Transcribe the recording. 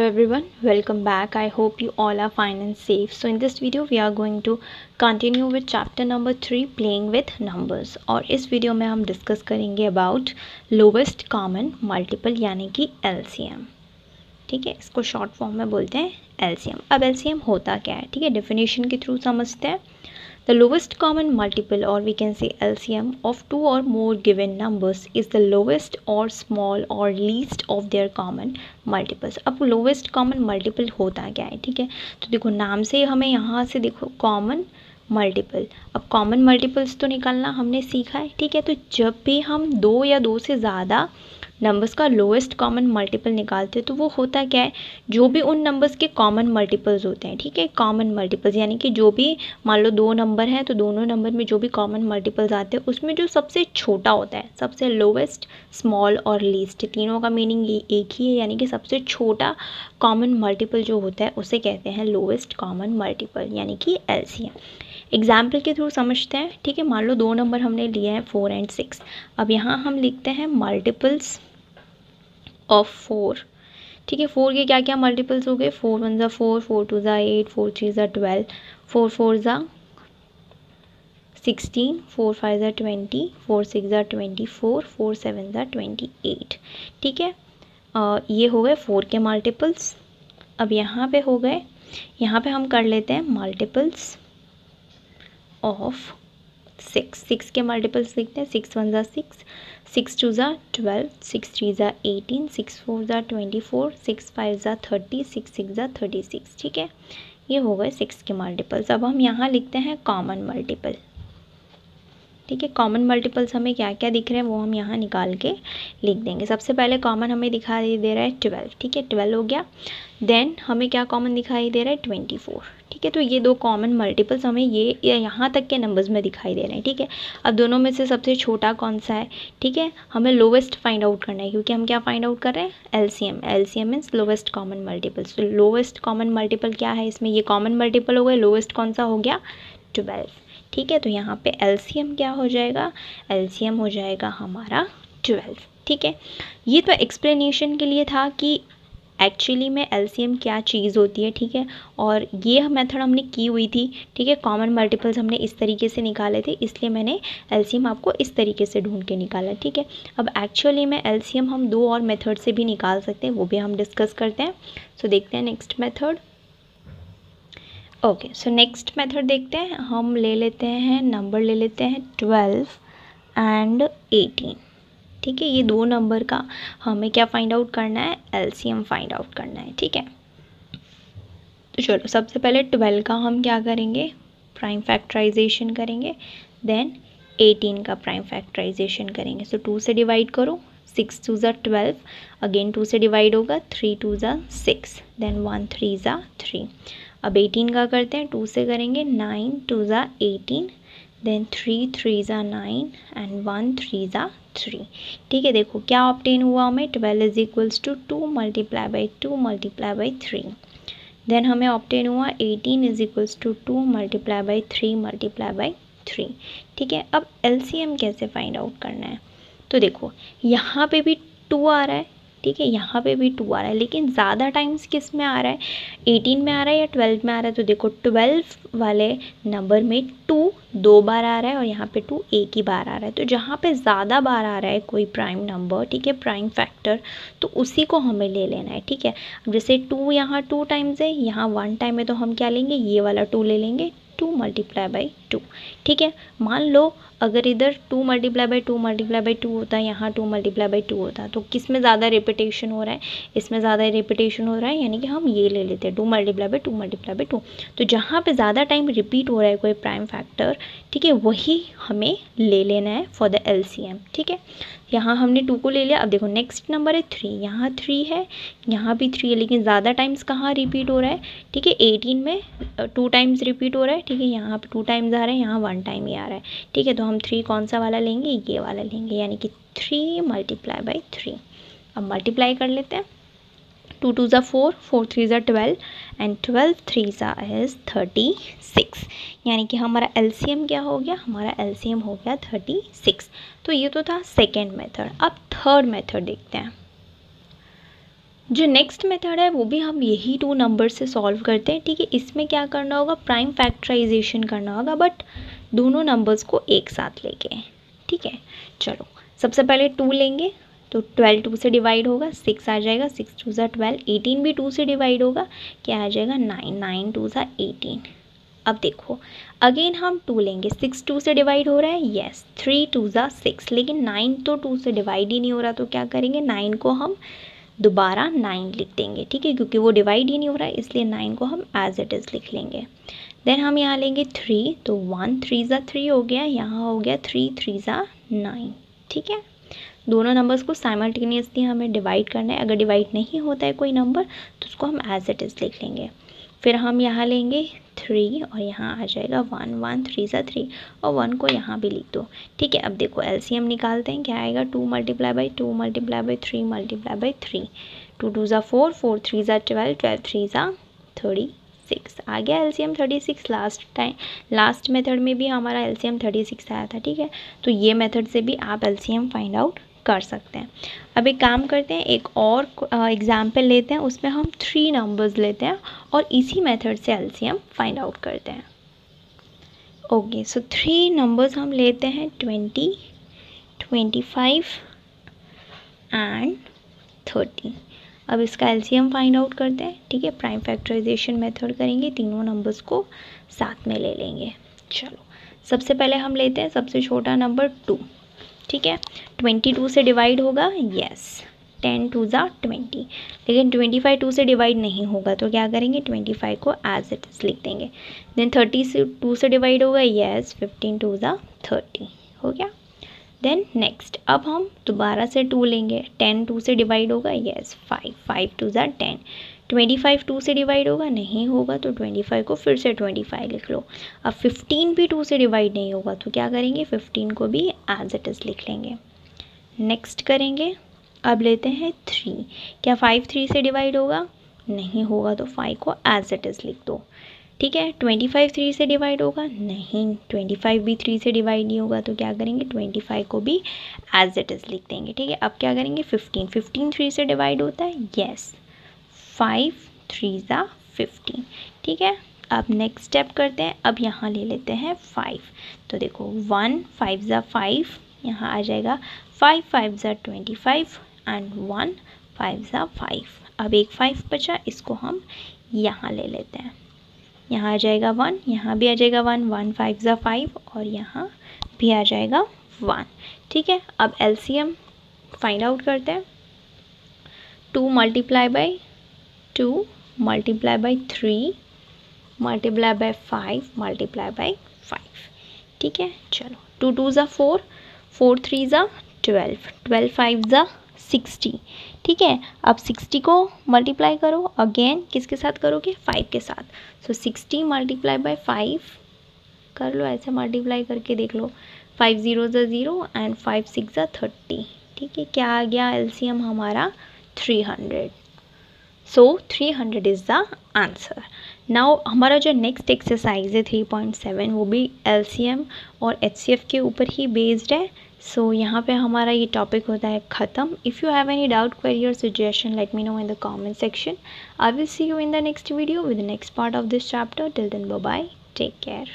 everyone, welcome back. I hope you all are fine and safe. So in this video we are going to continue with chapter number 3 playing with numbers. और इस video में हम discuss करेंगे about lowest common multiple यानी कि LCM. ठीक है, इसको शॉर्ट फॉर्म में बोलते हैं LCM. अब LCM होता क्या है, ठीक है, डेफिनेशन के थ्रू समझते हैं. The lowest common multiple, or we can say LCM, of two or more given numbers is the lowest or small or least of their common multiples. अब lowest common multiple होता क्या है, ठीक है, तो देखो नाम से हमें यहाँ से देखो कॉमन मल्टीपल. अब कॉमन मल्टीपल्स तो निकालना हमने सीखा है, ठीक है. तो जब भी हम दो या दो से ज़्यादा नंबर्स का लोएस्ट कॉमन मल्टीपल निकालते हैं तो वो होता क्या है, जो भी उन नंबर्स के कॉमन मल्टीपल्स होते हैं, ठीक है, कॉमन मल्टीपल्स यानी कि जो भी मान लो दो नंबर हैं तो दोनों नंबर में जो भी कॉमन मल्टीपल्स आते हैं उसमें जो सबसे छोटा होता है, सबसे लोएस्ट, स्मॉल और लीस्ट, तीनों का मीनिंग ये एक ही है, यानी कि सबसे छोटा कॉमन मल्टीपल जो होता है उसे कहते हैं लोएस्ट कॉमन मल्टीपल यानी कि LCM. एग्जाम्पल के थ्रू समझते हैं, ठीक है. मान लो दो नंबर हमने लिए हैं 4 और 6. अब यहाँ हम लिखते हैं मल्टीपल्स ऑफ 4, ठीक है. 4 के क्या क्या मल्टीपल्स हो गए, 4 1 ज़ा 4, 4 2 ज़ा 8, 4 3 ज़ा 12, 4 4 ज़ा 16, 4 5 ज़ा 20, 4 6 ज़ा 24, 4 7 ज़ा 28, ठीक है. ये हो गए 4 के मल्टीपल्स. अब यहाँ पे हो गए, यहाँ पे हम कर लेते हैं मल्टीपल्स ऑफ 6 के मल्टीपल्स लिखते हैं. 6 1 ज़ा 6, 6 2 ज़ा 12, 6 3 ज़ा 18, 6 4 ज़ा 24, 6 5 ज़ा 30, 6 6 ज़ा 36, ठीक है. ये हो गए 6 के मल्टीपल्स. अब हम यहाँ लिखते हैं कॉमन मल्टीपल, ठीक है. कॉमन मल्टीपल्स हमें क्या क्या दिख रहे हैं वो हम यहाँ निकाल के लिख देंगे. सबसे पहले कॉमन हमें दिखाई दे रहा है 12, ठीक है, 12 हो गया. देन हमें क्या कॉमन दिखाई दे रहा है 24, ठीक है. तो ये दो कॉमन मल्टीपल्स हमें ये यहाँ तक के नंबर्स में दिखाई दे रहे हैं, ठीक है. अब दोनों में से सबसे छोटा कौन सा है, ठीक है, हमें लोवेस्ट फाइंड आउट करना है, क्योंकि हम क्या फाइंड आउट कर रहे हैं LCM. LCM means lowest common multiples. तो लोवेस्ट कॉमन मल्टीपल क्या है, इसमें ये कॉमन मल्टीपल हो गए, लोवेस्ट कौन सा हो गया 12, ठीक है. तो यहाँ पे LCM क्या हो जाएगा, LCM हो जाएगा हमारा 12, ठीक है. ये तो एक्सप्लेनेशन के लिए था कि एक्चुअली में LCM क्या चीज़ होती है, ठीक है. और ये मेथड हमने की हुई थी, ठीक है. कॉमन मल्टीपल्स हमने इस तरीके से निकाले थे, इसलिए मैंने LCM आपको इस तरीके से ढूंढ के निकाला, ठीक है. अब एक्चुअली में LCM हम दो और मेथड से भी निकाल सकते हैं, वो भी हम डिस्कस करते हैं. सो देखते हैं next method. Okay, so next method देखते हैं. हम ले लेते हैं नंबर, ले लेते हैं 12 एंड 18, ठीक है. ये दो नंबर का हमें क्या फाइंड आउट करना है, LCM फाइंड आउट करना है, ठीक है. तो चलो सबसे पहले 12 का हम क्या करेंगे, प्राइम फैक्टराइजेशन करेंगे. देन 18 का प्राइम फैक्टराइजेशन करेंगे. सो 2 से डिवाइड करो, 6 2 ज़ा 12, अगेन 2 से डिवाइड होगा, 3 2 ज़ा 6, देन 1 3 ज़ा 3. अब 18 का करते हैं, 2 से करेंगे, 9 2 ज़ा 18, देन 3 3 ज़ा 9 एंड 1 3 ज़ा 3, ठीक है. देखो क्या ऑब्टेन हुआ हमें, 12 is equals to 2 multiply by 2 multiply by 3. Then हमें ऑब्टेन हुआ 18 is equals to 2 multiply by 3 multiply by 3, ठीक है. अब LCM कैसे फाइंड आउट करना है, तो देखो यहाँ पे भी 2 आ रहा है, ठीक है, यहाँ पे भी 2 आ रहा है, लेकिन ज़्यादा टाइम्स किस में आ रहा है, 18 में आ रहा है या 12 में आ रहा है. तो देखो 12 वाले नंबर में 2 दो बार आ रहा है और यहाँ पे 2 एक ही बार आ रहा है. तो जहाँ पे ज़्यादा बार आ रहा है कोई प्राइम नंबर, ठीक है, प्राइम फैक्टर, तो उसी को हमें ले लेना है, ठीक है. अब जैसे 2 यहाँ 2 टाइम्स है, यहाँ 1 टाइम है, तो हम क्या लेंगे, ये वाला 2 ले लेंगे, 2 मल्टीप्लाई बाई 2, ठीक है. मान लो अगर इधर 2 मल्टीप्लाई बाई 2 मल्टीप्लाई बाई 2 होता है, यहाँ 2 मल्टीप्लाई बाई 2 होता है, तो किस में ज़्यादा रिपीटेशन हो रहा है, इसमें ज़्यादा रिपीटेशन हो रहा है, यानी कि हम ये ले लेते हैं 2 मल्टीप्लाई बाई 2 मल्टीप्लाई बाई 2. तो जहाँ पे ज़्यादा टाइम रिपीट हो रहा है कोई प्राइम फैक्टर, ठीक है, वही हमें ले लेना है फॉर द LCM, ठीक है. यहाँ हमने 2 को ले लिया. अब देखो नेक्स्ट नंबर है 3, यहाँ 3 है, यहाँ भी 3 है, लेकिन ज़्यादा टाइम्स कहाँ रिपीट हो रहा है, ठीक है. 18 में 2 टाइम्स रिपीट हो रहा है, ठीक है, यहाँ पे 2 टाइम्स आ रहा है, यहाँ 1 टाइम ही आ रहा है, ठीक है. तो हम 3 कौन सा वाला लेंगे, ये वाला लेंगे, यानी कि 3 मल्टीप्लाई बाई 3. अब मल्टीप्लाई कर लेते हैं, 2 2 ज़ा 4, 4 3 ज़ा 12 एंड 12 3 ज़ा इज़ 36, यानी कि हमारा LCM क्या हो गया, हमारा LCM हो गया 36. तो ये तो था सेकेंड मेथड. अब थर्ड मेथड देखते हैं. जो नेक्स्ट मेथड है वो भी हम यही 2 नंबर से सॉल्व करते हैं, ठीक है। इसमें क्या करना होगा, प्राइम फैक्टराइजेशन करना होगा, बट दोनों नंबर्स को एक साथ लेके, ठीक है। चलो सबसे पहले 2 लेंगे, तो 12 2 से डिवाइड होगा, 6 आ जाएगा, 6 2 ज़ा 12, 18 भी 2 से डिवाइड होगा, क्या आ जाएगा 9, 9 2 ज़ा 18। अब देखो अगेन हम 2 लेंगे, 6 2 से डिवाइड हो रहा है, येस, 3 2 ज़ा 6, लेकिन 9 तो 2 से डिवाइड ही नहीं हो रहा, तो क्या करेंगे 9 को हम दोबारा 9 लिख देंगे, ठीक है, क्योंकि वो डिवाइड ही नहीं हो रहा है, इसलिए 9 को हम एज इट इज़ लिख लेंगे। देन हम यहाँ लेंगे 3, तो 1 3 ज़ा 3 हो गया, यहाँ हो गया 3 3 ज़ा 9, ठीक है। दोनों नंबर्स को साइमल्टेनियसली हमें डिवाइड करना है, अगर डिवाइड नहीं होता है कोई नंबर तो उसको हम एज इट इज़ लिख लेंगे। फिर हम यहाँ लेंगे 3 और यहाँ आ जाएगा 1, 1 3 ज़ा 3, और 1 को यहाँ भी लिख दो, ठीक है। अब देखो एलसीएम निकालते हैं, क्या आएगा 2 multiply by 2 multiply by 3 multiply by 3, 2 2 ज़ा 4, 4 3 ज़ा 12, 12 3 ज़ा 36, आ गया एलसीएम 36। लास्ट मेथड में भी हमारा एलसीएम 36 आया था, ठीक है। तो ये मेथड से भी आप एलसीएम फाइंड आउट कर सकते हैं। अब एक काम करते हैं, एक और एग्जाम्पल लेते हैं, उसमें हम 3 नंबर्स लेते हैं और इसी मेथड से एलसीएम फाइंड आउट करते हैं। ओके, सो 3 नंबर्स हम लेते हैं 20, 25 एंड 30। अब इसका एलसीएम फाइंड आउट करते हैं, ठीक है। प्राइम फैक्टराइजेशन मेथड करेंगे, तीनों नंबर्स को साथ में ले लेंगे। चलो सबसे पहले हम लेते हैं सबसे छोटा नंबर 2, ठीक है। 22 से डिवाइड होगा, यस, 10 2 ज़ा 20, लेकिन 25 2 से डिवाइड नहीं होगा, तो क्या करेंगे 25 को एज इट इज़ लिख देंगे। देन 30 से 2 से डिवाइड होगा, यस, 15 2 ज़ा 30 हो गया। देन नेक्स्ट अब हम दोबारा से 2 लेंगे, 10 2 से डिवाइड होगा, यस, 5 5 2 ज़ा 10, 25 2 से डिवाइड होगा, नहीं होगा, तो 25 को फिर से 25 लिख लो। अब 15 भी 2 से डिवाइड नहीं होगा, तो क्या करेंगे 15 को भी एज इट इज़ लिख लेंगे। नेक्स्ट करेंगे, अब लेते हैं 3, क्या 5 3 से डिवाइड होगा, नहीं होगा, तो 5 को एज इट इज़ लिख दो, ठीक है। 25 3 से डिवाइड होगा, नहीं, 25 भी 3 से डिवाइड नहीं होगा, तो क्या करेंगे 25 को भी एज इट इज़ लिख देंगे, ठीक है। अब क्या करेंगे 15 15 3 से डिवाइड होता है, यस, 5 3 ज़ा 15, ठीक है। अब नेक्स्ट स्टेप करते हैं, अब यहाँ ले लेते हैं 5, तो देखो 1 5 ज़ा 5, यहाँ आ जाएगा 5 5 ज़ा 25 एंड 1 5 ज़ा 5। अब एक 5 बचा, इसको हम यहाँ ले लेते हैं, यहाँ आ जाएगा 1, यहाँ भी आ जाएगा 1, 1 5 ज़ा 5, और यहाँ भी आ जाएगा 1, ठीक है। अब एलसीएम फाइंड आउट करते हैं, 2 multiply by 2 multiply by 3 multiply by 5 multiply by 5, ठीक है। चलो 2 2 ज़ा 4, 4 3 ज़ा 12, 12 5 ज़ा 60, ठीक है। अब 60 को मल्टीप्लाई करो, अगेन किसके साथ करोगे 5 के साथ, सो 60 मल्टीप्लाई बाई 5 कर लो, ऐसे मल्टीप्लाई करके देख लो, 5 0 ज़ा 0 एंड 5 6 ज़ा 30, ठीक है। क्या आ गया एलसीएम हमारा 300, सो 300 इज़ द आंसर। नाउ हमारा जो नेक्स्ट एक्सरसाइज है 3.7 वो भी एलसीएम और एचसीएफ के ऊपर ही बेस्ड है। सो यहाँ पे हमारा ये टॉपिक होता है ख़त्म। If you have any doubt, query और suggestion, let me know in the comment section. I will see you in the next video with the next part of this chapter. Till then bye bye, take care.